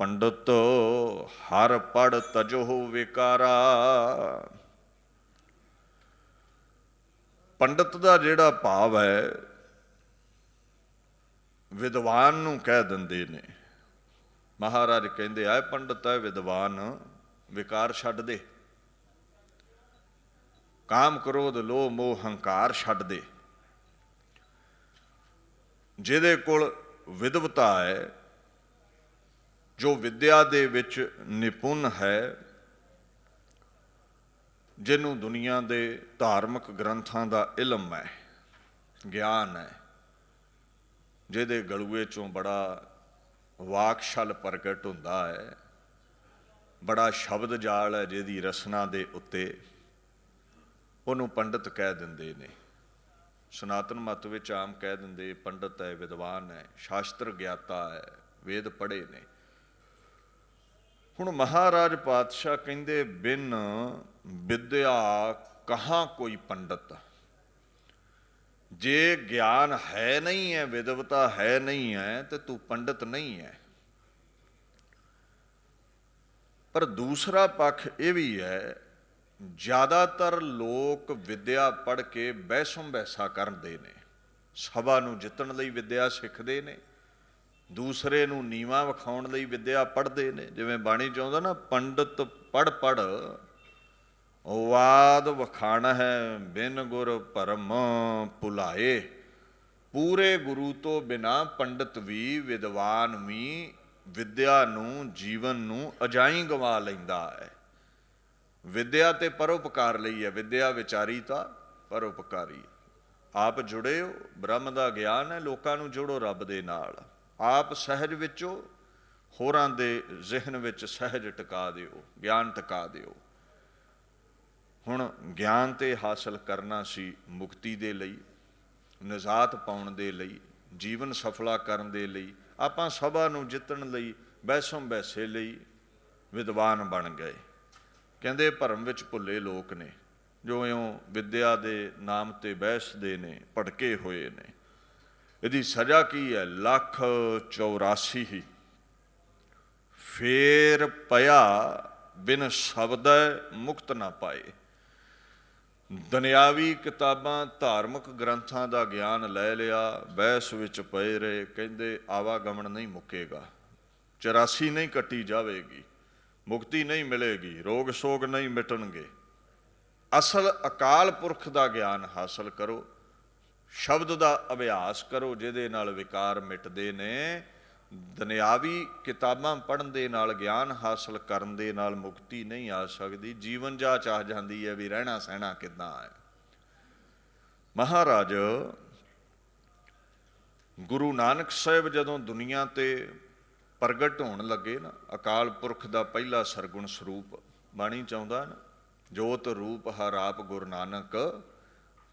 ਪੰਡਤ ਹਰ ਪੜ ਤਜੋ ਵਿਕਾਰਾ। ਪੰਡਤ ਦਾ ਜਿਹੜਾ ਭਾਵ ਹੈ ਵਿਦਵਾਨ ਨੂੰ ਕਹਿ ਦਿੰਦੇ ਨੇ। ਮਹਾਰਾਜ ਕਹਿੰਦੇ ਆ ਪੰਡਤ ਹੈ ਵਿਦਵਾਨ, ਵਿਕਾਰ ਛੱਡ ਦੇ, ਕਾਮ ਕ੍ਰੋਧ ਲੋਭ ਮੋਹ ਹੰਕਾਰ ਛੱਡ ਦੇ। ਜਿਹਦੇ ਕੋਲ ਵਿਦਵਤਾ ਹੈ, ਜੋ ਵਿਦਿਆ ਦੇ ਵਿੱਚ ਨਿਪੁੰਨ ਹੈ, ਜਿਹਨੂੰ ਦੁਨੀਆ ਦੇ ਧਾਰਮਿਕ ਗ੍ਰੰਥਾਂ ਦਾ ਇਲਮ ਹੈ, ਗਿਆਨ ਹੈ, ਜਿਹਦੇ ਗਲੂਏ ਚੋਂ ਬੜਾ ਵਾਕ ਛਲ ਪ੍ਰਗਟ ਹੁੰਦਾ ਹੈ, ਬੜਾ ਸ਼ਬਦ ਜਾਲ ਹੈ ਜਿਹਦੀ ਰਸਨਾ ਦੇ ਉੱਤੇ, ਉਹਨੂੰ ਪੰਡਤ ਕਹਿ ਦਿੰਦੇ ਨੇ। ਸਨਾਤਨ ਮਤ ਵਿੱਚ ਆਮ ਕਹਿ ਦਿੰਦੇ ਪੰਡਤ ਹੈ, ਵਿਦਵਾਨ ਹੈ, ਸ਼ਾਸਤਰ ਗਿਆਤਾ ਹੈ, ਵੇਦ ਪੜ੍ਹੇ ਨੇ। ਹੁਣ ਮਹਾਰਾਜ ਪਾਤਸ਼ਾਹ ਕਹਿੰਦੇ ਬਿਨ ਵਿਦਿਆ ਕਹਾਂ ਕੋਈ ਪੰਡਤ। ਜੇ ਗਿਆਨ ਹੈ ਨਹੀਂ ਹੈ, ਵਿਦਵਤਾ ਹੈ ਨਹੀਂ ਹੈ, ਤੇ ਤੂੰ ਪੰਡਤ ਨਹੀਂ ਹੈ। ਪਰ ਦੂਸਰਾ ਪੱਖ ਇਹ ਵੀ ਹੈ, ਜ਼ਿਆਦਾਤਰ ਲੋਕ ਵਿਦਿਆ ਪੜ੍ਹ ਕੇ ਬਹਿਸੋਂ ਬਹਿਸਾ ਕਰਦੇ ਨੇ, ਸਭਾ ਨੂੰ ਜਿੱਤਣ ਲਈ ਵਿਦਿਆ ਸਿੱਖਦੇ ਨੇ, ਦੂਸਰੇ ਨੂੰ ਨੀਵਾਂ ਵਿਖਾਉਣ ਲਈ ਵਿਦਿਆ ਪੜ੍ਹਦੇ ਨੇ। ਜਿਵੇਂ ਬਾਣੀ ਚਾਹੁੰਦਾ ਨਾ, ਪੰਡਤ ਪੜ੍ਹ ਪੜ੍ਹ ਵਾਦ ਵਖਾਣ ਹੈ, ਬਿਨ ਗੁਰ ਭਰਮ ਭੁਲਾਏ। ਪੂਰੇ ਗੁਰੂ ਤੋਂ ਬਿਨਾਂ ਪੰਡਤ ਵੀ ਵਿਦਵਾਨ ਵੀ ਵਿਦਿਆ ਨੂੰ, ਜੀਵਨ ਨੂੰ ਅਜਾਈਂ ਗਵਾ ਲੈਂਦਾ ਹੈ। ਵਿਦਿਆ ਤੇ ਪਰਉਪਕਾਰ ਲਈ ਹੈ, ਵਿਦਿਆ ਵਿਚਾਰੀ ਤਾਂ ਪਰਉਪਕਾਰੀ। ਆਪ ਜੁੜੇ ਹੋ, ਬ੍ਰਹਮ ਦਾ ਗਿਆਨ ਹੈ, ਲੋਕਾਂ ਨੂੰ ਜੋੜੋ ਰੱਬ ਦੇ ਨਾਲ। ਆਪ ਸਹਿਜ ਵਿੱਚੋਂ ਹੋਰਾਂ ਦੇ ਜ਼ਿਹਨ ਵਿੱਚ ਸਹਿਜ ਟਿਕਾ ਦਿਓ, ਗਿਆਨ ਟਿਕਾ ਦਿਓ। ਹੁਣ ਗਿਆਨ ਤੇ ਹਾਸਲ ਕਰਨਾ ਸੀ ਮੁਕਤੀ ਦੇ ਲਈ, ਨਿਜਾਤ ਪਾਉਣ ਦੇ ਲਈ, ਜੀਵਨ ਸਫਲਾ ਕਰਨ ਦੇ ਲਈ। ਆਪਾਂ ਸਭਾ ਨੂੰ ਜਿੱਤਣ ਲਈ, ਬਹਿਸੋਂ ਬਹਿਸੇ ਲਈ ਵਿਦਵਾਨ ਬਣ ਗਏ। ਕਹਿੰਦੇ ਭਰਮ ਵਿੱਚ ਭੁੱਲੇ ਲੋਕ ਨੇ, ਜੋ ਇਉਂ ਵਿਦਿਆ ਦੇ ਨਾਮ ਤੇ ਬਹਿਸਦੇ ਨੇ, ਭਟਕੇ ਹੋਏ ਨੇ। ਇਹਦੀ ਸਜ਼ਾ ਕੀ ਹੈ? 1,84 ਹੀ ਫੇਰ ਪਿਆ ਬਿਨ ਸ਼ਬਦੈ ਮੁਕਤ ਨਾ ਪਾਏ। ਦੁਨਿਆਵੀ ਕਿਤਾਬਾਂ, ਧਾਰਮਿਕ ਗ੍ਰੰਥਾਂ ਦਾ ਗਿਆਨ ਲੈ ਲਿਆ, ਬਹਿਸ ਵਿੱਚ ਪਏ ਰਹੇ। ਕਹਿੰਦੇ ਆਵਾਗਮਨ ਨਹੀਂ ਮੁੱਕੇਗਾ, 84 ਨਹੀਂ ਕੱਟੀ ਜਾਵੇਗੀ, ਮੁਕਤੀ ਨਹੀਂ ਮਿਲੇਗੀ, ਰੋਗ ਸੋਗ ਨਹੀਂ ਮਿਟਣਗੇ। ਅਸਲ ਅਕਾਲ ਪੁਰਖ ਦਾ ਗਿਆਨ ਹਾਸਲ ਕਰੋ, ਸ਼ਬਦ ਦਾ ਅਭਿਆਸ ਕਰੋ, ਜਿਹਦੇ ਨਾਲ ਵਿਕਾਰ ਮਿਟਦੇ ਨੇ। ਦੁਨਿਆਵੀ ਕਿਤਾਬਾਂ ਪੜ੍ਹਨ ਦੇ ਨਾਲ, ਗਿਆਨ ਹਾਸਲ ਕਰਨ ਦੇ ਨਾਲ ਮੁਕਤੀ ਨਹੀਂ ਆ ਸਕਦੀ। ਜੀਵਨ ਜਾਚ ਆ ਜਾਂਦੀ ਹੈ ਵੀ ਰਹਿਣਾ ਸਹਿਣਾ ਕਿੱਦਾਂ ਹੈ। ਮਹਾਰਾਜ ਗੁਰੂ ਨਾਨਕ ਸਾਹਿਬ ਜਦੋਂ ਦੁਨੀਆ ਤੇ ਪ੍ਰਗਟ ਹੋਣ ਲੱਗੇ ਨਾ, ਅਕਾਲ ਪੁਰਖ ਦਾ ਪਹਿਲਾ ਸਰਗੁਣ ਸਰੂਪ, ਬਾਣੀ ਚਾਹੁੰਦਾ ਨਾ, ਜੋਤ ਰੂਪ ਹਰ ਆਪ Guru Nanak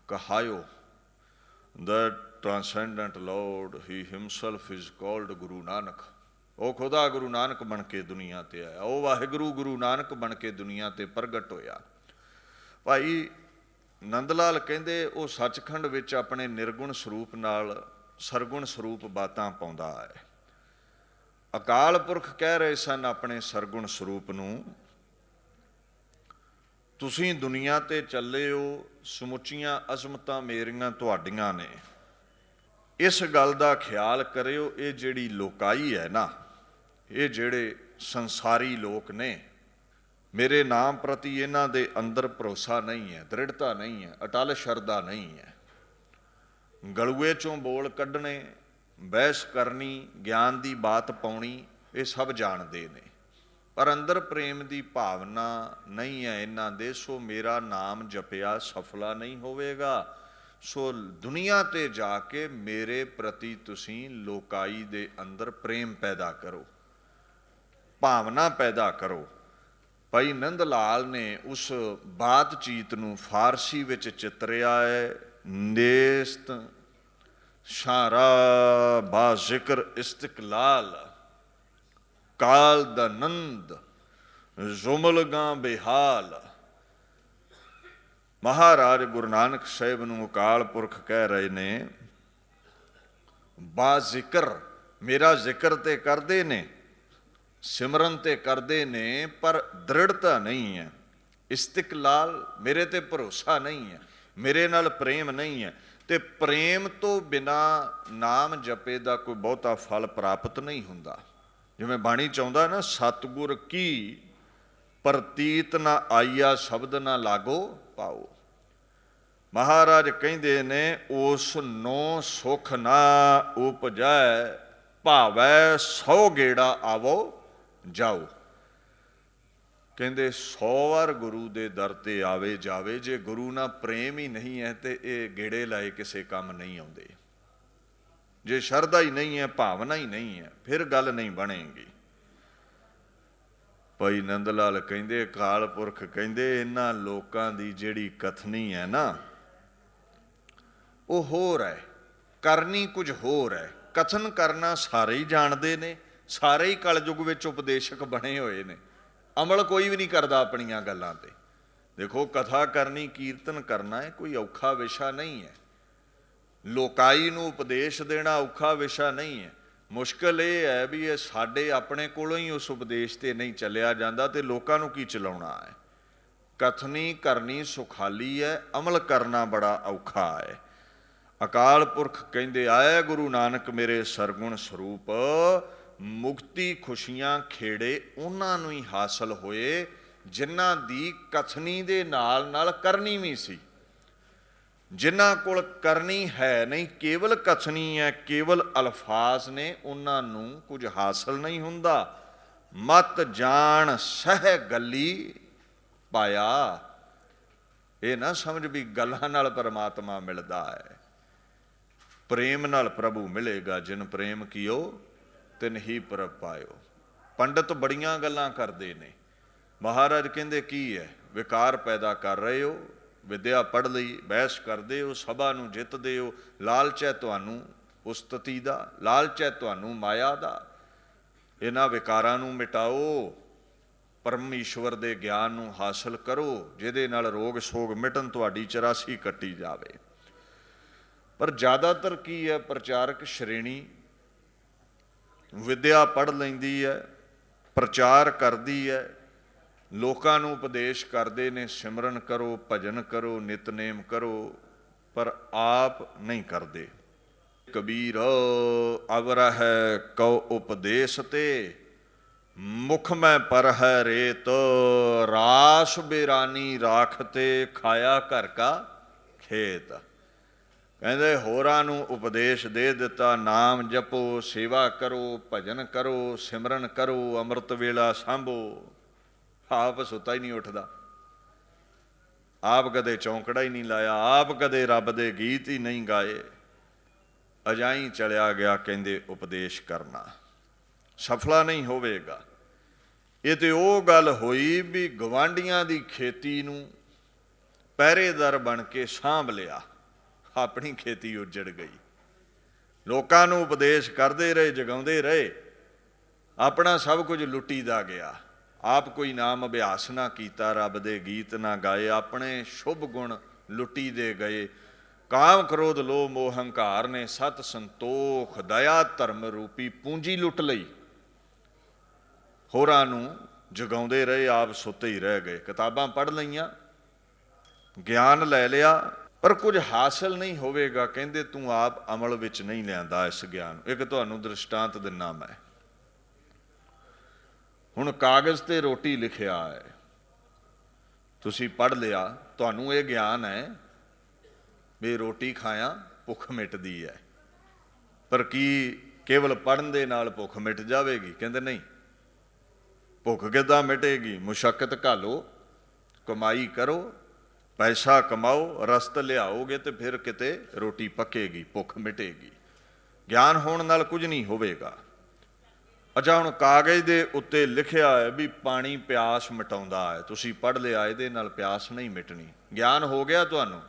ਕਹਾਇਓ। The transcendent Lord, he himself is called Guru Nanak. ਉਹ ਖੁਦਾ ਗੁਰੂ ਨਾਨਕ ਬਣ ਕੇ ਦੁਨੀਆ ਤੇ ਆਇਆ, ਉਹ ਵਾਹਿਗੁਰੂ ਗੁਰੂ ਨਾਨਕ ਬਣ ਕੇ ਦੁਨੀਆ ਤੇ ਪ੍ਰਗਟ ਹੋਇਆ। ਭਾਈ ਨੰਦ ਲਾਲ ਕਹਿੰਦੇ ਉਹ ਸੱਚਖੰਡ ਵਿੱਚ ਆਪਣੇ ਨਿਰਗੁਣ ਸਰੂਪ ਨਾਲ ਸਰਗੁਣ ਸਰੂਪ ਬਾਤਾਂ ਪਾਉਂਦਾ ਹੈ। ਅਕਾਲ ਪੁਰਖ ਕਹਿ ਰਹੇ ਸਨ ਆਪਣੇ ਸਰਗੁਣ ਸਰੂਪ ਨੂੰ, ਤੁਸੀਂ ਦੁਨੀਆ ਤੇ ਚੱਲੇ ਹੋ, ਸਮੁੱਚੀਆਂ ਅਜ਼ਮਤਾਂ ਮੇਰੀਆਂ ਤੁਹਾਡੀਆਂ ਨੇ। ਇਸ ਗੱਲ ਦਾ ਖਿਆਲ ਕਰਿਓ, ਇਹ ਜਿਹੜੀ ਲੋਕਾਈ ਹੈ ਨਾ, ਇਹ ਜਿਹੜੇ ਸੰਸਾਰੀ ਲੋਕ ਨੇ, ਮੇਰੇ ਨਾਮ ਪ੍ਰਤੀ ਇਹਨਾਂ ਦੇ ਅੰਦਰ ਭਰੋਸਾ ਨਹੀਂ ਹੈ, ਦ੍ਰਿੜਤਾ ਨਹੀਂ ਹੈ, ਅਟਲ ਸ਼ਰਧਾ ਨਹੀਂ ਹੈ। ਗਲੂਏ ਚੋਂ ਬੋਲ ਕੱਢਣੇ, ਬਹਿਸ ਕਰਨੀ, ਗਿਆਨ ਦੀ ਬਾਤ ਪਾਉਣੀ, ਇਹ ਸਭ ਜਾਣਦੇ ਨੇ, ਪਰ ਅੰਦਰ ਪ੍ਰੇਮ ਦੀ ਭਾਵਨਾ ਨਹੀਂ ਹੈ ਇਹਨਾਂ ਦੇ। ਸੋ ਮੇਰਾ ਨਾਮ ਜਪਿਆ ਸਫਲਾ ਨਹੀਂ ਹੋਵੇਗਾ। ਸੋ ਦੁਨੀਆ ਤੇ ਜਾ ਕੇ ਮੇਰੇ ਪ੍ਰਤੀ ਤੁਸੀਂ ਲੋਕਾਈ ਦੇ ਅੰਦਰ ਪ੍ਰੇਮ ਪੈਦਾ ਕਰੋ, ਭਾਵਨਾ ਪੈਦਾ ਕਰੋ। ਭਾਈ ਨੰਦ ਲਾਲ ਨੇ ਉਸ ਬਾਤਚੀਤ ਨੂੰ ਫਾਰਸੀ ਵਿੱਚ ਚਿਤਰਿਆ ਹੈ। ਨੇਸਤ ਸ਼ਾਰਾ ਬਾ ਜ਼ਿਕਰ ਇਸਤਕਲਾਲ, ਕਾਲ ਦਾ ਨੰਦ ਜ਼ੁਮਲਗਾਂ ਬੇਹਾਲ। ਮਹਾਰਾਜ ਗੁਰੂ ਨਾਨਕ ਸਾਹਿਬ ਨੂੰ ਅਕਾਲ ਪੁਰਖ ਕਹਿ ਰਹੇ ਨੇ, ਬਾ ਜ਼ਿਕਰ, ਮੇਰਾ ਜ਼ਿਕਰ ਤੇ ਕਰਦੇ ਨੇ, ਸਿਮਰਨ ਤੇ ਕਰਦੇ ਨੇ ਪਰ ਦ੍ਰਿੜਤਾ ਨਹੀਂ ਹੈ, ਇਸਤਿਕਲਾਲ, ਮੇਰੇ ਤੇ ਭਰੋਸਾ ਨਹੀਂ ਹੈ, ਮੇਰੇ ਨਾਲ ਪ੍ਰੇਮ ਨਹੀਂ ਹੈ। ਤੇ ਪ੍ਰੇਮ ਤੋਂ ਬਿਨਾ ਨਾਮ ਜਪੇ ਦਾ ਕੋਈ ਬਹੁਤਾ ਫਲ ਪ੍ਰਾਪਤ ਨਹੀਂ ਹੁੰਦਾ। ਜਿਵੇਂ ਬਾਣੀ ਚਾਹੁੰਦਾ ਨਾ, ਸਤਿਗੁਰ ਕੀ ਪ੍ਰਤੀਤ ਨਾ ਆਈਆ, ਸ਼ਬਦ ਨਾ ਲਾਗੋ ਪਾਓ। ਮਹਾਰਾਜ ਕਹਿੰਦੇ ਨੇ, ਉਸ ਨੂੰ ਸੁਖ ਨਾ ਉਪਜੈ, ਭਾਵੈ 100 ਗੇੜਾ ਆਵੋ ਜਾਓ। ਕਹਿੰਦੇ 100 ਵਾਰ ਗੁਰੂ ਦੇ ਦਰ ਤੇ ਆਵੇ ਜਾਵੇ, ਜੇ ਗੁਰੂ ਨਾਲ ਪ੍ਰੇਮ ਹੀ ਨਹੀਂ ਹੈ ਤੇ ਇਹ ਗੇੜੇ ਲਾਏ ਕਿਸੇ ਕੰਮ ਨਹੀਂ ਆਉਂਦੇ। ਜੇ ਸ਼ਰਧਾ ਹੀ ਨਹੀਂ ਹੈ, ਭਾਵਨਾ ਹੀ ਨਹੀਂ ਹੈ, ਫਿਰ ਗੱਲ ਨਹੀਂ ਬਣੇਗੀ। ਭਾਈ ਨੰਦ ਲਾਲ ਕਹਿੰਦੇ, ਅਕਾਲ ਪੁਰਖ ਕਹਿੰਦੇ, ਇਹਨਾਂ ਲੋਕਾਂ ਦੀ ਜਿਹੜੀ ਕਥਨੀ ਹੈ ਨਾ, ਉਹ ਹੋਰ ਹੈ, ਕਰਨੀ ਕੁਝ ਹੋਰ ਹੈ। ਕਥਨ ਕਰਨਾ ਸਾਰੇ ਹੀ ਜਾਣਦੇ ਨੇ, ਸਾਰੇ ਹੀ ਕਲਯੁਗ ਵਿੱਚ ਉਪਦੇਸ਼ਕ ਬਣੇ ਹੋਏ ਨੇ, ਅਮਲ ਕੋਈ ਵੀ ਨਹੀਂ ਕਰਦਾ ਆਪਣੀਆਂ ਗੱਲਾਂ ਤੇ। ਦੇਖੋ, ਕਥਾ ਕਰਨੀ, ਕੀਰਤਨ ਕਰਨਾ ਹੈ, ਕੋਈ ਔਖਾ ਵਿਸ਼ਾ ਨਹੀਂ ਹੈ। ਲੋਕਾਈ ਨੂੰ ਉਪਦੇਸ਼ ਦੇਣਾ ਔਖਾ ਵਿਸ਼ਾ ਨਹੀਂ ਹੈ। ਮੁਸ਼ਕਿਲ ਇਹ ਹੈ ਵੀ ਇਹ ਸਾਡੇ ਆਪਣੇ ਕੋਲੋਂ ਹੀ ਉਸ ਉਪਦੇਸ਼ ਤੇ ਨਹੀਂ ਚੱਲਿਆ ਜਾਂਦਾ ਤੇ ਲੋਕਾਂ ਨੂੰ ਕੀ ਚਲਾਉਣਾ ਹੈ। ਕਥਨੀ ਕਰਨੀ ਸੁਖਾਲੀ ਹੈ, ਅਮਲ ਕਰਨਾ ਬੜਾ ਔਖਾ ਹੈ। ਅਕਾਲ ਪੁਰਖ ਕਹਿੰਦੇ, ਆਏ ਗੁਰੂ ਨਾਨਕ ਮੇਰੇ ਸਰਗੁਣ ਸਰੂਪ, ਮੁਕਤੀ ਖੁਸ਼ੀਆਂ ਖੇੜੇ ਉਹਨਾਂ ਨੂੰ ਹੀ ਹਾਸਲ ਹੋਏ ਜਿਨ੍ਹਾਂ ਦੀ ਕਥਨੀ ਦੇ ਨਾਲ ਨਾਲ ਕਰਨੀ ਵੀ ਸੀ। ਜਿਨ੍ਹਾਂ ਕੋਲ ਕਰਨੀ ਹੈ ਨਹੀਂ, ਕੇਵਲ ਕਥਨੀ ਹੈ, ਕੇਵਲ ਅਲਫਾਜ਼ ਨੇ, ਉਹਨਾਂ ਨੂੰ ਕੁਝ ਹਾਸਲ ਨਹੀਂ ਹੁੰਦਾ। ਮਤ ਜਾਣ ਸਹਿ ਗੱਲੀ ਪਾਇਆ। ਇਹ ਨਾ ਸਮਝ ਵੀ ਗੱਲਾਂ ਨਾਲ ਪਰਮਾਤਮਾ ਮਿਲਦਾ ਹੈ। ਪ੍ਰੇਮ ਨਾਲ ਪ੍ਰਭੂ ਮਿਲੇਗਾ। ਜਿਨ ਪ੍ਰੇਮ ਕੀਓ ਤਿਨ ਹੀ ਪ੍ਰਭ ਪਾਇਓ। ਪੰਡਤ ਬੜੀਆਂ ਗੱਲਾਂ ਕਰਦੇ ਨੇ। ਮਹਾਰਾਜ ਕਹਿੰਦੇ ਕੀ ਹੈ, ਵਿਕਾਰ ਪੈਦਾ ਕਰ ਰਹੇ ਹੋ, ਵਿਦਿਆ ਪੜ੍ਹ ਲਈ, ਬਹਿਸ ਕਰਦੇ ਹੋ, ਸਭਾ ਨੂੰ ਜਿੱਤਦੇ ਹੋ, ਲਾਲਚ ਹੈ ਤੁਹਾਨੂੰ ਉਸਤਤੀ ਦਾ, ਲਾਲਚ ਹੈ ਤੁਹਾਨੂੰ ਮਾਇਆ ਦਾ। ਇਹਨਾਂ ਵਿਕਾਰਾਂ ਨੂੰ ਮਿਟਾਓ, ਪਰਮੇਸ਼ਵਰ ਦੇ ਗਿਆਨ ਨੂੰ ਹਾਸਲ ਕਰੋ, ਜਿਹਦੇ ਨਾਲ ਰੋਗ ਸੋਗ ਮਿਟਣ, ਤੁਹਾਡੀ 84 ਕੱਟੀ ਜਾਵੇ। ਪਰ ਜ਼ਿਆਦਾਤਰ ਕੀ ਹੈ, ਪ੍ਰਚਾਰਕ ਸ਼੍ਰੇਣੀ ਵਿਦਿਆ ਪੜ੍ਹ ਲੈਂਦੀ ਹੈ, ਪ੍ਰਚਾਰ ਕਰਦੀ ਹੈ, ਲੋਕਾਂ ਨੂੰ ਉਪਦੇਸ਼ ਕਰਦੇ ਨੇ, ਸਿਮਰਨ ਕਰੋ, ਭਜਨ ਕਰੋ, ਨਿਤਨੇਮ ਕਰੋ, ਪਰ ਆਪ ਨਹੀਂ ਕਰਦੇ। ਕਬੀਰ ਅਵਰਹਿ ਕਉ ਉਪਦੇਸ਼ ਤੇ, ਮੁਖ ਮੈਂ ਪਰ ਹੈ ਰੇਤ, ਰਾਸ ਬੇਰਾਨੀ ਰਾਖ ਤੇ, ਖਾਇਆ ਘਰ ਕਾ ਖੇਤ। ਕਹਿੰਦੇ ਹੋਰਾਂ ਨੂੰ ਉਪਦੇਸ਼ ਦੇ ਦਿੱਤਾ, ਨਾਮ ਜਪੋ, ਸੇਵਾ ਕਰੋ, ਭਜਨ ਕਰੋ, ਸਿਮਰਨ ਕਰੋ, ਅੰਮ੍ਰਿਤ ਵੇਲਾ ਸਾਂਭੋ। ਆਪ ਸੁੱਤਾ ਹੀ ਨਹੀਂ ਉੱਠਦਾ, ਆਪ ਕਦੇ ਚੌਂਕੜਾ ਹੀ ਨਹੀਂ ਲਾਇਆ, ਆਪ ਕਦੇ ਰੱਬ ਦੇ ਗੀਤ ਹੀ ਨਹੀਂ ਗਾਏ। ਅਜਾਈ ਚਲਿਆ ਗਿਆ ਕਹਿੰਦੇ ਉਪਦੇਸ਼ ਕਰਨਾ, ਸਫਲਾ ਨਹੀਂ ਹੋਵੇਗਾ। ਇਹ ਤੇ ਉਹ ਗੱਲ ਹੋਈ ਵੀ ਗਵਾਂਢੀਆਂ ਦੀ ਖੇਤੀ ਨੂੰ ਪਹਿਰੇਦਾਰ ਬਣ ਕੇ ਸਾਂਭ ਲਿਆ, ਆਪਣੀ ਖੇਤੀ ਉੱਜੜ ਗਈ। ਲੋਕਾਂ ਨੂੰ ਉਪਦੇਸ਼ ਕਰਦੇ ਰਹੇ, ਜਗਾਉਂਦੇ ਰਹੇ, ਆਪਣਾ ਸਭ ਕੁਝ ਲੁੱਟੀਦਾ ਗਿਆ। ਆਪ ਕੋਈ ਨਾਮ ਅਭਿਆਸ ਨਾ ਕੀਤਾ, ਰੱਬ ਦੇ ਗੀਤ ਨਾ ਗਾਏ, ਆਪਣੇ ਸ਼ੁਭ ਗੁਣ ਲੁੱਟੀ ਦੇ ਗਏ। ਕਾਮ ਕ੍ਰੋਧ ਲੋਭ ਮੋਹ ਹੰਕਾਰ ਨੇ ਸਤ ਸੰਤੋਖ ਦਇਆ ਧਰਮ ਰੂਪੀ ਪੂੰਜੀ ਲੁੱਟ ਲਈ। ਹੋਰਾਂ ਨੂੰ ਜਗਾਉਂਦੇ ਰਹੇ, ਆਪ ਸੁੱਤੇ ਹੀ ਰਹਿ ਗਏ। ਕਿਤਾਬਾਂ ਪੜ੍ਹ ਲਈਆਂ, ਗਿਆਨ ਲੈ ਲਿਆ, ਪਰ ਕੁਝ ਹਾਸਲ ਨਹੀਂ ਹੋਵੇਗਾ। ਕਹਿੰਦੇ ਤੂੰ ਆਪ ਅਮਲ ਵਿੱਚ ਨਹੀਂ ਲਿਆਂਦਾ ਇਸ ਗਿਆਨ ਨੂੰ। ਇੱਕ ਤੁਹਾਨੂੰ ਦ੍ਰਿਸ਼ਟਾਂਤ ਦਿੰਦਾ ਮੈਂ। ਹੁਣ ਕਾਗਜ਼ ਤੇ ਰੋਟੀ ਲਿਖਿਆ ਹੈ, ਤੁਸੀਂ ਪੜ੍ਹ ਲਿਆ, ਤੁਹਾਨੂੰ ਇਹ ਗਿਆਨ ਹੈ ਵੀ ਰੋਟੀ ਖਾਇਆ ਭੁੱਖ ਮਿਟਦੀ ਹੈ। ਪਰ ਕੀ ਕੇਵਲ ਪੜ੍ਹਨ ਦੇ ਨਾਲ ਭੁੱਖ ਮਿਟ ਜਾਵੇਗੀ? ਕਹਿੰਦੇ ਨਹੀਂ। ਭੁੱਖ ਕਿੱਦਾਂ ਮਿਟੇਗੀ? ਮੁਸ਼ੱਕਤ ਘਾਲੋ, ਕਮਾਈ ਕਰੋ, ਪੈਸਾ ਕਮਾਓ, ਰਸਤ ਲਿਆਓਗੇ ਤੇ ਫਿਰ ਕਿਤੇ ਰੋਟੀ ਪੱਕੇਗੀ, ਭੁੱਖ ਮਿਟੇਗੀ। ਗਿਆਨ ਹੋਣ ਨਾਲ ਕੁਝ ਨਹੀਂ ਹੋਵੇਗਾ। ਅੱਛਾ, ਹੁਣ ਕਾਗਜ਼ ਦੇ ਉੱਤੇ ਲਿਖਿਆ ਹੈ ਵੀ ਪਾਣੀ ਪਿਆਸ ਮਿਟਾਉਂਦਾ ਹੈ, ਤੁਸੀਂ ਪੜ੍ਹ ਲਿਆ, ਇਹਦੇ ਨਾਲ ਪਿਆਸ ਨਹੀਂ ਮਿਟਣੀ। ਗਿਆਨ ਹੋ ਗਿਆ ਤੁਹਾਨੂੰ,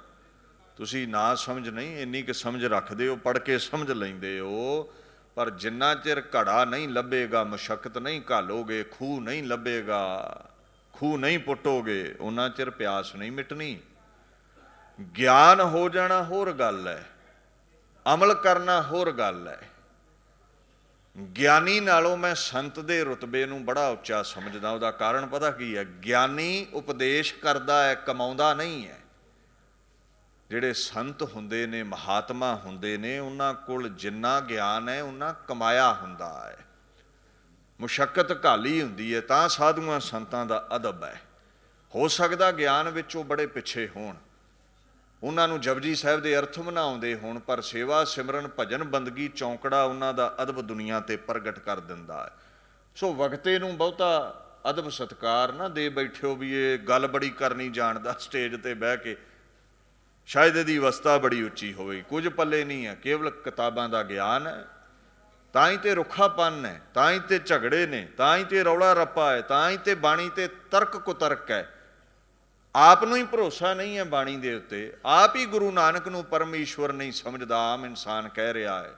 ਤੁਸੀਂ ਨਾ ਸਮਝ ਨਹੀਂ, ਇੰਨੀ ਕੁ ਸਮਝ ਰੱਖਦੇ ਹੋ, ਪੜ੍ਹ ਕੇ ਸਮਝ ਲੈਂਦੇ ਹੋ। ਪਰ ਜਿੰਨਾ ਚਿਰ ਘੜਾ ਨਹੀਂ ਲੱਭੇਗਾ, ਮੁਸ਼ੱਕਤ ਨਹੀਂ ਘਾਲੋਗੇ, ਖੂਹ ਨਹੀਂ ਲੱਭੇਗਾ, ਖੂਹ ਨਹੀਂ ਪੁੱਟੋਗੇ, ਉਹਨਾਂ ਚਿਰ ਪਿਆਸ ਨਹੀਂ ਮਿਟਣੀ। ਗਿਆਨ ਹੋ ਜਾਣਾ ਹੋਰ ਗੱਲ ਹੈ, ਅਮਲ ਕਰਨਾ ਹੋਰ ਗੱਲ ਹੈ। ਗਿਆਨੀ ਨਾਲੋਂ ਮੈਂ ਸੰਤ ਦੇ ਰੁਤਬੇ ਨੂੰ ਬੜਾ ਉੱਚਾ ਸਮਝਦਾ। ਉਹਦਾ ਕਾਰਨ ਪਤਾ ਕੀ ਹੈ? ਗਿਆਨੀ ਉਪਦੇਸ਼ ਕਰਦਾ ਹੈ, ਕਮਾਉਂਦਾ ਨਹੀਂ ਹੈ। ਜਿਹੜੇ ਸੰਤ ਹੁੰਦੇ ਨੇ, ਮਹਾਤਮਾ ਹੁੰਦੇ ਨੇ, ਉਹਨਾਂ ਕੋਲ ਜਿੰਨਾ ਗਿਆਨ ਹੈ ਉਹਨਾਂ ਕਮਾਇਆ ਹੁੰਦਾ ਹੈ, ਮੁਸ਼ੱਕਤ ਘਾਲੀ ਹੁੰਦੀ ਹੈ, ਤਾਂ ਸਾਧੂਆਂ ਸੰਤਾਂ ਦਾ ਅਦਬ ਹੈ। ਹੋ ਸਕਦਾ ਗਿਆਨ ਵਿੱਚ ਉਹ ਬੜੇ ਪਿੱਛੇ ਹੋਣ, ਉਹਨਾਂ ਨੂੰ ਜਪਜੀ ਸਾਹਿਬ ਦੇ ਅਰਥ ਨਾ ਆਉਂਦੇ ਹੋਣ, ਪਰ ਸੇਵਾ ਸਿਮਰਨ ਭਜਨ ਬੰਦਗੀ ਚੌਂਕੜਾ ਉਹਨਾਂ ਦਾ ਅਦਬ ਦੁਨੀਆ ਤੇ ਪ੍ਰਗਟ ਕਰ ਦਿੰਦਾ ਹੈ। ਸੋ ਵਕਤੇ ਨੂੰ ਬਹੁਤਾ ਅਦਬ ਸਤਿਕਾਰ ਨਾ ਦੇ ਬੈਠਿਓ ਵੀ ਇਹ ਗੱਲ ਬੜੀ ਕਰਨੀ ਜਾਣਦਾ, ਸਟੇਜ ਤੇ ਬਹਿ ਕੇ ਸ਼ਾਇਦ ਇਹਦੀ ਅਵਸਥਾ ਬੜੀ ਉੱਚੀ ਹੋਵੇ। ਕੁਝ ਪੱਲੇ ਨਹੀਂ ਹੈ, ਕੇਵਲ ਕਿਤਾਬਾਂ ਦਾ ਗਿਆਨ ਹੈ। ਤਾਂ ਹੀ ਤੇ ਰੁੱਖਾਪਨ ਹੈ, ਤਾਂ ਹੀ ਤੇ ਝਗੜੇ ਨੇ, ਤਾਂ ਹੀ ਤੇ ਰੌਲਾ ਰੱਪਾ ਹੈ, ਤਾਂ ਹੀ ਤੇ ਬਾਣੀ ਤੇ ਤਰਕ ਕੁਤਰਕ ਹੈ। ਆਪ ਨੂੰ ਹੀ ਭਰੋਸਾ ਨਹੀਂ ਹੈ ਬਾਣੀ ਦੇ ਉੱਤੇ, ਆਪ ਹੀ ਗੁਰੂ ਨਾਨਕ ਨੂੰ ਪਰਮੇਸ਼ਵਰ ਨਹੀਂ ਸਮਝਦਾ, ਆਮ ਇਨਸਾਨ ਕਹਿ ਰਿਹਾ ਹੈ,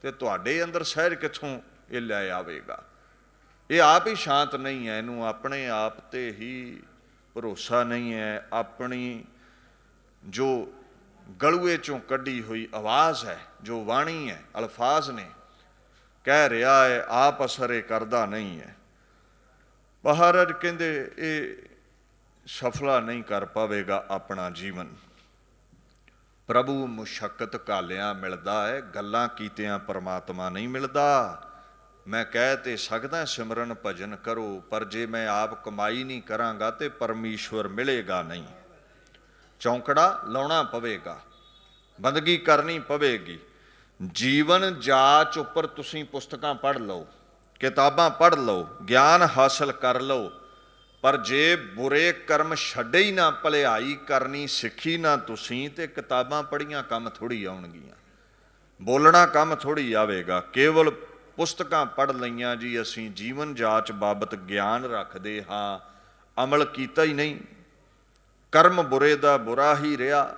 ਤੇ ਤੁਹਾਡੇ ਅੰਦਰ ਸਹਿਜ ਕਿੱਥੋਂ ਇਹ ਲੈ ਆਵੇਗਾ? ਇਹ ਆਪ ਹੀ ਸ਼ਾਂਤ ਨਹੀਂ ਹੈ, ਇਹਨੂੰ ਆਪਣੇ ਆਪ ਤੇ ਹੀ ਭਰੋਸਾ ਨਹੀਂ ਹੈ। ਆਪਣੀ ਜੋ ਗਲੂਏ ਚੋਂ ਕੱਢੀ ਹੋਈ ਆਵਾਜ਼ ਹੈ, ਜੋ ਬਾਣੀ ਹੈ, ਅਲਫਾਜ਼ ਨੇ, ਕਹਿ ਰਿਹਾ ਹੈ, ਆਪ ਅਸਰ ਇਹ ਕਰਦਾ ਨਹੀਂ ਹੈ। ਮਹਾਰਾਜ ਕਹਿੰਦੇ ਇਹ ਸਫਲਾ ਨਹੀਂ ਕਰ ਪਾਵੇਗਾ ਆਪਣਾ ਜੀਵਨ। ਪ੍ਰਭੂ ਮੁਸ਼ੱਕਤ ਘਾਲਿਆਂ ਮਿਲਦਾ ਹੈ, ਗੱਲਾਂ ਕੀਤਿਆਂ ਪਰਮਾਤਮਾ ਨਹੀਂ ਮਿਲਦਾ। ਮੈਂ ਕਹਿ ਤੇ ਸਕਦਾ ਸਿਮਰਨ ਭਜਨ ਕਰੋ, ਪਰ ਜੇ ਮੈਂ ਆਪ ਕਮਾਈ ਨਹੀਂ ਕਰਾਂਗਾ ਤੇ ਪਰਮੇਸ਼ਵਰ ਮਿਲੇਗਾ ਨਹੀਂ। ਚੌਂਕੜਾ ਲਾਉਣਾ ਪਵੇਗਾ, ਬੰਦਗੀ ਕਰਨੀ ਪਵੇਗੀ। ਜੀਵਨ ਜਾਚ ਉੱਪਰ ਤੁਸੀਂ ਪੁਸਤਕਾਂ ਪੜ੍ਹ ਲਓ, ਕਿਤਾਬਾਂ ਪੜ੍ਹ ਲਓ, ਗਿਆਨ ਹਾਸਲ ਕਰ ਲਓ, ਪਰ ਜੇ ਬੁਰੇ ਕਰਮ ਛੱਡੇ ਹੀ ਨਾ, ਭਲਾਈ ਕਰਨੀ ਸਿੱਖੀ ਨਾ ਤੁਸੀਂ, ਤੇ ਕਿਤਾਬਾਂ ਪੜ੍ਹੀਆਂ ਕੰਮ ਥੋੜ੍ਹੀ ਆਉਣਗੀਆਂ, ਬੋਲਣਾ ਕੰਮ ਥੋੜ੍ਹੀ ਆਵੇਗਾ। ਕੇਵਲ ਪੁਸਤਕਾਂ ਪੜ੍ਹ ਲਈਆਂ ਜੀ, ਅਸੀਂ ਜੀਵਨ ਜਾਚ ਬਾਬਤ ਗਿਆਨ ਰੱਖਦੇ ਹਾਂ, ਅਮਲ ਕੀਤਾ ਹੀ ਨਹੀਂ। ਕਰਮ ਬੁਰੇ ਦਾ ਬੁਰਾ ਹੀ ਰਿਹਾ।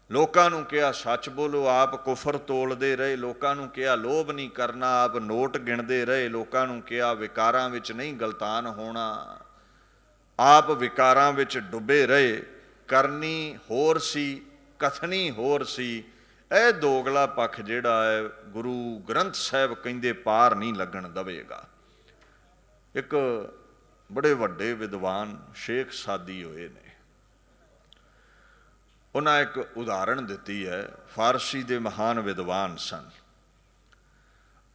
ਲੋਕਾਂ ਨੂੰ ਕਿਹਾ ਸੱਚ ਬੋਲੋ, ਆਪ ਕੁਫਰ ਤੋਲਦੇ ਰਹੇ। ਲੋਕਾਂ ਨੂੰ ਕਿਹਾ ਲੋਭ ਨਹੀਂ ਕਰਨਾ, ਆਪ ਨੋਟ ਗਿਣਦੇ ਰਹੇ। ਲੋਕਾਂ ਨੂੰ ਕਿਹਾ ਵਿਕਾਰਾਂ ਵਿੱਚ ਨਹੀਂ ਗਲਤਾਨ ਹੋਣਾ, ਆਪ ਵਿਕਾਰਾਂ ਵਿੱਚ ਡੁੱਬੇ ਰਹੇ। ਕਰਨੀ ਹੋਰ ਸੀ, ਕਥਨੀ ਹੋਰ ਸੀ। ਇਹ ਦੋਗਲਾ ਪੱਖ ਜਿਹੜਾ ਹੈ, ਗੁਰੂ ਗ੍ਰੰਥ ਸਾਹਿਬ ਕਹਿੰਦੇ ਪਾਰ ਨਹੀਂ ਲੱਗਣ ਦਵੇਗਾ। ਇੱਕ ਬੜੇ ਵੱਡੇ ਵਿਦਵਾਨ ਸ਼ੇਖ ਸਾਦੀ ਹੋਏ ਨੇ, ਉਹਨਾਂ ਇੱਕ ਉਦਾਹਰਣ ਦਿੱਤੀ ਹੈ। ਫਾਰਸੀ ਦੇ ਮਹਾਨ ਵਿਦਵਾਨ ਸਨ,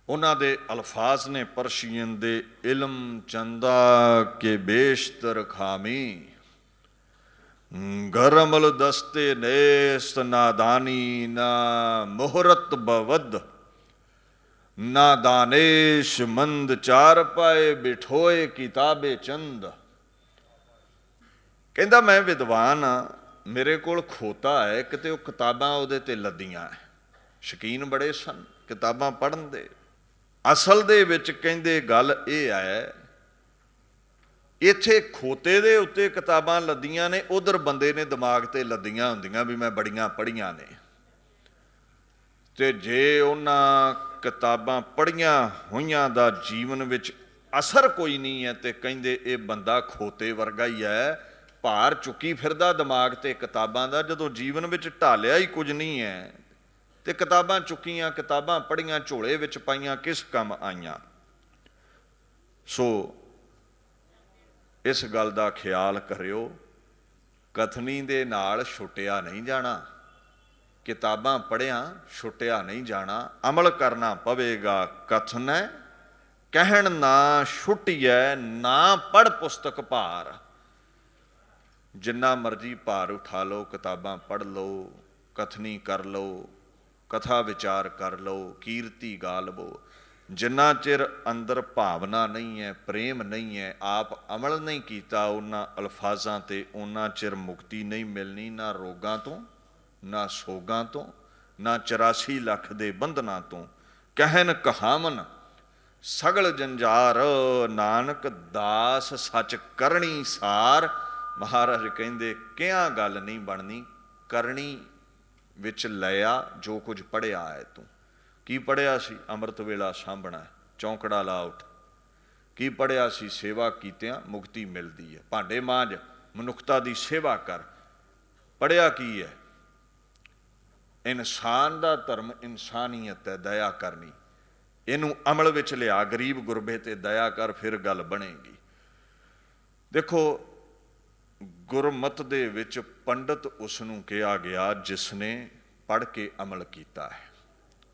ਉਹਨਾਂ ਦੇ ਅਲਫਾਜ਼ ਨੇ ਪਰਸ਼ੀਅਨ ਦੇ, ਇਲਮ ਚੰਦਾ ਕੇ ਬੇਸ਼ਤਰ ਖਾਮੀ, ਗਰਮਲ ਦਸਤੇ ਨੇਸਤ ਨਾਦਾਨੀ, ਨਾ ਮੁਹਰਤ ਬਵਦ, ਨਾ ਦਾਨੇਸ਼ ਮੰਦ, ਚਾਰ ਪਾਏ ਬਿਠੋਏ ਕਿਤਾਬੇ ਚੰਦ। ਕਹਿੰਦਾ ਮੈਂ ਵਿਦਵਾਨ ਆ, ਮੇਰੇ ਕੋਲ ਖੋਤਾ ਹੈ, ਕਿਤੇ ਉਹ ਕਿਤਾਬਾਂ ਉਹਦੇ ਤੇ ਲੱਦੀਆਂ। ਸ਼ੌਕੀਨ ਬੜੇ ਸਨ ਕਿਤਾਬਾਂ ਪੜ੍ਹਨ ਦੇ। ਅਸਲ ਦੇ ਵਿੱਚ ਕਹਿੰਦੇ ਗੱਲ ਇਹ ਹੈ, ਇੱਥੇ ਖੋਤੇ ਦੇ ਉੱਤੇ ਕਿਤਾਬਾਂ ਲੱਦੀਆਂ ਨੇ, ਉਧਰ ਬੰਦੇ ਨੇ ਦਿਮਾਗ ਤੇ ਲੱਦੀਆਂ ਹੁੰਦੀਆਂ ਵੀ ਮੈਂ ਬੜੀਆਂ ਪੜ੍ਹੀਆਂ ਨੇ। ਤੇ ਜੇ ਉਹਨਾਂ ਕਿਤਾਬਾਂ ਪੜ੍ਹੀਆਂ ਹੋਈਆਂ ਦਾ ਜੀਵਨ ਵਿੱਚ ਅਸਰ ਕੋਈ ਨਹੀਂ ਹੈ, ਤੇ ਕਹਿੰਦੇ ਇਹ ਬੰਦਾ ਖੋਤੇ ਵਰਗਾ ਹੀ ਹੈ, ਭਾਰ ਚੁੱਕੀ ਫਿਰਦਾ ਦਿਮਾਗ ਤੇ ਕਿਤਾਬਾਂ ਦਾ। ਜਦੋਂ ਜੀਵਨ ਵਿੱਚ ਢਾਲਿਆ ਹੀ ਕੁਝ ਨਹੀਂ ਹੈ, ਤੇ ਕਿਤਾਬਾਂ ਚੁੱਕੀਆਂ, ਕਿਤਾਬਾਂ ਪੜ੍ਹੀਆਂ, ਝੋਲੇ ਵਿੱਚ ਪਾਈਆਂ, ਕਿਸ ਕੰਮ ਆਈਆਂ? ਸੋ ਇਸ ਗੱਲ ਦਾ ਖਿਆਲ ਕਰਿਓ, ਕਥਨੀ ਦੇ ਨਾਲ ਛੁੱਟਿਆ ਨਹੀਂ ਜਾਣਾ, ਕਿਤਾਬਾਂ ਪੜ੍ਹਿਆ ਛੁੱਟਿਆ ਨਹੀਂ ਜਾਣਾ, ਅਮਲ ਕਰਨਾ ਪਵੇਗਾ। ਕਥਨ ਹੈ ਕਹਿਣ ਨਾ ਛੁੱਟੀਐ, ਨਾ ਪੜ੍ਹ ਪੁਸਤਕ ਭਾਰ। ਜਿੰਨਾ ਮਰਜ਼ੀ ਭਾਰ ਉਠਾ ਲਓ, ਕਿਤਾਬਾਂ ਪੜ੍ਹ ਲਓ, ਕਥਨੀ ਕਰ ਲਓ, ਕਥਾ ਵਿਚਾਰ ਕਰ ਲਓ, ਕੀਰਤੀ ਗਾ ਲਵੋ, ਜਿੰਨਾ ਚਿਰ ਅੰਦਰ ਭਾਵਨਾ ਨਹੀਂ ਹੈ, ਪ੍ਰੇਮ ਨਹੀਂ ਹੈ, ਆਪ ਅਮਲ ਨਹੀਂ ਕੀਤਾ ਉਹਨਾਂ ਅਲਫਾਜ਼ਾਂ ਤੇ, ਉਹਨਾਂ ਚਿਰ ਮੁਕਤੀ ਨਹੀਂ ਮਿਲਣੀ, ਨਾ ਰੋਗਾਂ ਤੋਂ, ਨਾ ਸੋਗਾਂ ਤੋਂ, ਨਾ 84 ਲੱਖ ਦੇ ਬੰਧਨਾਂ ਤੋਂ। ਕਹਿਨ ਕਹਾਵਨ ਸਗਲ ਜੰਜਾਰ, ਨਾਨਕ ਦਾਸ ਸੱਚ ਕਰਨੀ ਸਾਰ। ਮਹਾਰਾਜ ਕਹਿੰਦੇ ਕਿਹਾ ਗੱਲ ਨਹੀਂ ਬਣਨੀ, ਕਰਨੀ ਵਿੱਚ ਲਿਆ ਜੋ ਕੁਝ ਪੜ੍ਹਿਆ ਹੈ। ਤੂੰ ਕੀ ਪੜ੍ਹਿਆ ਸੀ? ਅੰਮ੍ਰਿਤ ਵੇਲਾ ਸਾਂਭਣਾ, ਚੌਂਕੜਾ ਲਾ ਉੱਠ। ਕੀ ਪੜ੍ਹਿਆ ਸੀ? ਸੇਵਾ ਕੀਤਿਆਂ ਮੁਕਤੀ ਮਿਲਦੀ ਹੈ। ਭਾਂਡੇ ਮਾਂਜ, ਮਨੁੱਖਤਾ ਦੀ ਸੇਵਾ ਕਰ। ਪੜ੍ਹਿਆ ਕੀ ਹੈ? ਇਨਸਾਨ ਦਾ ਧਰਮ ਇਨਸਾਨੀਅਤ ਹੈ, ਦਇਆ ਕਰਨੀ। ਇਹਨੂੰ ਅਮਲ ਵਿੱਚ ਲਿਆ, ਗਰੀਬ ਗੁਰਬੇ ਤੇ ਦਇਆ ਕਰ, ਫਿਰ ਗੱਲ ਬਣੇਗੀ। ਦੇਖੋ, ਗੁਰਮਤ ਦੇ ਵਿੱਚ ਪੰਡਤ ਉਸ ਨੂੰ ਕਿਹਾ ਗਿਆ ਜਿਸ ਨੇ ਪੜ੍ਹ ਕੇ ਅਮਲ ਕੀਤਾ ਹੈ।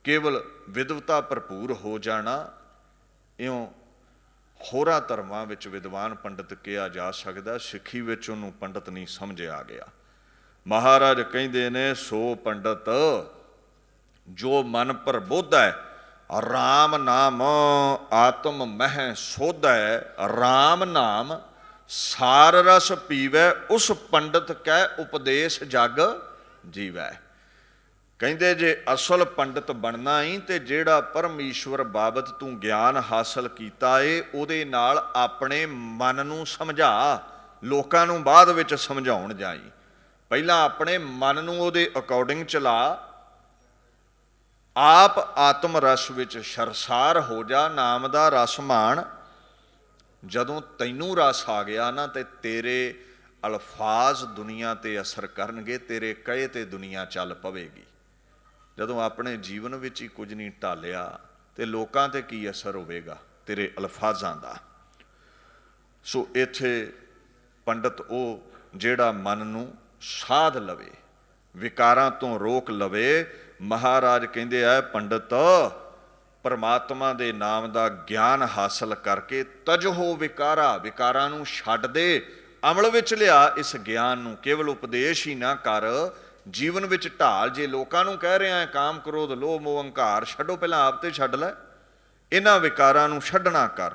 ਕੇਵਲ ਵਿਦਵਤਾ ਭਰਪੂਰ ਹੋ ਜਾਣਾ, ਇਉਂ ਹੋਰਾਂ ਧਰਮਾਂ ਵਿੱਚ ਵਿਦਵਾਨ ਪੰਡਤ ਕਿਹਾ ਜਾ ਸਕਦਾ, ਸਿੱਖੀ ਵਿੱਚ ਉਹਨੂੰ ਪੰਡਤ ਨਹੀਂ ਸਮਝਿਆ ਗਿਆ। ਮਹਾਰਾਜ ਕਹਿੰਦੇ ਨੇ, ਸੋ ਪੰਡਤ ਜੋ ਮਨ ਪ੍ਰਬੋਧੈ, ਰਾਮ ਨਾਮ ਆਤਮ ਮਹਿ ਸੋਧੈ, ਰਾਮ ਨਾਮ ਸਾਰ ਰਸ ਪੀਵੈ, ਉਸ ਪੰਡਤ ਕੈ ਉਪਦੇਸ਼ ਜਗ ਜੀਵੈ। ਕਹਿੰਦੇ ਜੇ ਅਸਲ ਪੰਡਤ ਬਣਨਾ ਹੀ ਤੇ ਜਿਹੜਾ ਪਰਮੇਸ਼ਵਰ ਬਾਬਤ ਤੂੰ ਗਿਆਨ ਹਾਸਲ ਕੀਤਾ ਏ ਉਹਦੇ ਨਾਲ ਆਪਣੇ ਮਨ ਨੂੰ ਸਮਝਾ, ਲੋਕਾਂ ਨੂੰ ਬਾਅਦ ਵਿੱਚ ਸਮਝਾਉਣ ਜਾਈ। ਪਹਿਲਾਂ ਆਪਣੇ ਮਨ ਨੂੰ ਉਹਦੇ ਅਕੋਰਡਿੰਗ ਚਲਾ, ਆਪ ਆਤਮ ਰਸ ਵਿੱਚ ਸਰਸਾਰ ਹੋ ਜਾ, ਨਾਮ ਦਾ ਰਸ ਮਾਣ। ਜਦੋਂ ਤੈਨੂੰ ਰਸ ਆ ਗਿਆ ਨਾ ਤੇ ਤੇਰੇ ਅਲਫਾਜ਼ ਦੁਨੀਆ ਤੇ ਅਸਰ ਕਰਨਗੇ, ਤੇਰੇ ਕਹੇ ਤੇ ਦੁਨੀਆ ਚੱਲ ਪਵੇਗੀ। ਜਦੋਂ ਆਪਣੇ ਜੀਵਨ ਵਿੱਚ ਹੀ ਕੁਝ ਨਹੀਂ ਢਾਲਿਆ ਤੇ ਲੋਕਾਂ ਤੇ ਕੀ ਅਸਰ ਹੋਵੇਗਾ ਤੇਰੇ ਅਲਫਾਜ਼ਾਂ ਦਾ। ਸੋ ਇੱਥੇ ਪੰਡਤ ਉਹ ਜਿਹੜਾ ਮਨ ਨੂੰ ਸਾਧ ਲਵੇ, ਵਿਕਾਰਾਂ ਤੋਂ ਰੋਕ ਲਵੇ। ਮਹਾਰਾਜ ਕਹਿੰਦੇ ਆ, ਪੰਡਤ ਪਰਮਾਤਮਾ ਦੇ ਨਾਮ ਦਾ ਗਿਆਨ ਹਾਸਲ ਕਰਕੇ ਤਜਹੋ ਵਿਕਾਰਾ, ਵਿਕਾਰਾਂ ਨੂੰ ਛੱਡ ਦੇ, ਅਮਲ ਵਿੱਚ ਲਿਆ ਇਸ ਗਿਆਨ ਨੂੰ। ਕੇਵਲ ਉਪਦੇਸ਼ ਹੀ ਨਾ ਕਰ, ਜੀਵਨ ਵਿੱਚ ਢਾਲ। ਜੇ ਲੋਕਾਂ ਨੂੰ ਕਹਿ ਰਿਹਾ ਹੈ ਕਾਮ ਕ੍ਰੋਧ ਲੋਭ ਮੋਹ ਹੰਕਾਰ ਛੱਡੋ, ਪਹਿਲਾਂ ਆਪ ਤੇ ਛੱਡ ਲੈ। ਇਹਨਾਂ ਵਿਕਾਰਾਂ ਨੂੰ ਛੱਡਣਾ ਕਰ।